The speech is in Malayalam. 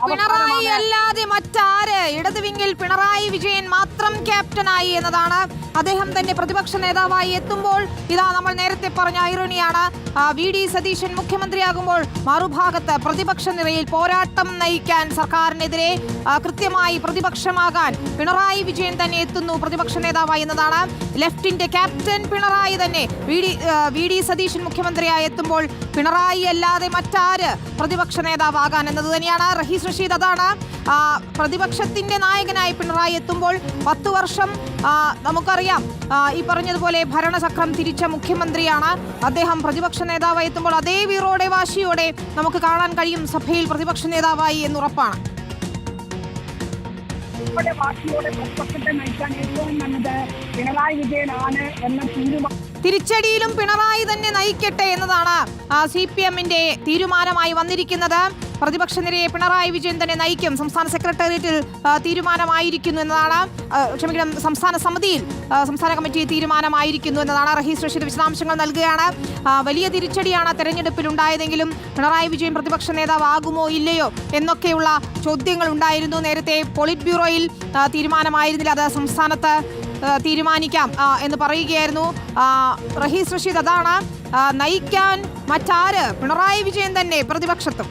പിണറായി അല്ലാതെ മറ്റാര്? ഇടതുവിങ്ങിൽ പിണറായി വിജയൻ മാത്രം ക്യാപ്റ്റനായി എന്നതാണ്. അദ്ദേഹം തന്നെ പ്രതിപക്ഷ നേതാവായി എത്തുമ്പോൾ ഇതാ നമ്മൾ നേരത്തെ പറഞ്ഞ ഐറണിയാണ്. വി.ഡി. സതീശൻ മുഖ്യമന്ത്രിയാകുമ്പോൾ മറുഭാഗത്ത് പ്രതിപക്ഷ നിരയിൽ പോരാട്ടം നയിക്കാൻ സർക്കാരിനെതിരെ കൃത്യമായി പ്രതിപക്ഷമാകാൻ പിണറായി വിജയൻ തന്നെ എത്തുന്നു പ്രതിപക്ഷ നേതാവായി എന്നതാണ്. ലെഫ്റ്റിന്റെ ക്യാപ്റ്റൻ പിണറായി തന്നെ വി.ഡി. സതീശൻ മുഖ്യമന്ത്രിയായി എത്തുമ്പോൾ പിണറായി അല്ലാതെ മറ്റാര് പ്രതിപക്ഷ നേതാവാകാൻ എന്നത് തന്നെയാണ്. റഹീസ് റഷീദ് അതാണ് പ്രതിപക്ഷത്തിന്റെ നായകനായി പിണറായി എത്തുമ്പോൾ 10 വർഷം നമുക്കറിയാം ഈ പറഞ്ഞതുപോലെ ഭരണചക്രം തിരിച്ച മുഖ്യമന്ത്രിയാണ് അദ്ദേഹം. പ്രതിപക്ഷ നേതാവായി എത്തുമ്പോൾ അതേ വീറോടെ വാശിയോടെ നമുക്ക് കാണാൻ കഴിയും സഭയിൽ പ്രതിപക്ഷ നേതാവായി എന്നുറപ്പാണ്. തിരിച്ചടിയിലും പിണറായി തന്നെ നയിക്കട്ടെ എന്നതാണ് CPM-ന്റെ തീരുമാനമായി വന്നിരിക്കുന്നത്. പ്രതിപക്ഷ നിരയെ പിണറായി വിജയൻ തന്നെ നയിക്കും. സംസ്ഥാന സെക്രട്ടേറിയറ്റിൽ തീരുമാനമായിരിക്കുന്നു എന്നതാണ്. ക്ഷമിക്കണം, സംസ്ഥാന സമിതിയിൽ സംസ്ഥാന കമ്മിറ്റി തീരുമാനമായിരിക്കുന്നു എന്നതാണ്. റഹീസ് റഷീദ് വിശദാംശങ്ങൾ നൽകുകയാണ്. വലിയ തിരിച്ചടിയാണ് തെരഞ്ഞെടുപ്പിൽ ഉണ്ടായതെങ്കിലും പിണറായി വിജയൻ പ്രതിപക്ഷ നേതാവാകുമോ ഇല്ലയോ എന്നൊക്കെയുള്ള ചോദ്യങ്ങൾ ഉണ്ടായിരുന്നു. നേരത്തെ പോളിറ്റ് ബ്യൂറോയിൽ തീരുമാനമായിരുന്നില്ല, അത് സംസ്ഥാനത്ത് തീരുമാനിക്കാം എന്ന് പറയുകയായിരുന്നു റഹീസ് റഷീദ്. അതാണ് നയിക്കാൻ മറ്റാര്? പിണറായി വിജയൻ തന്നെ പ്രതിപക്ഷത്തും.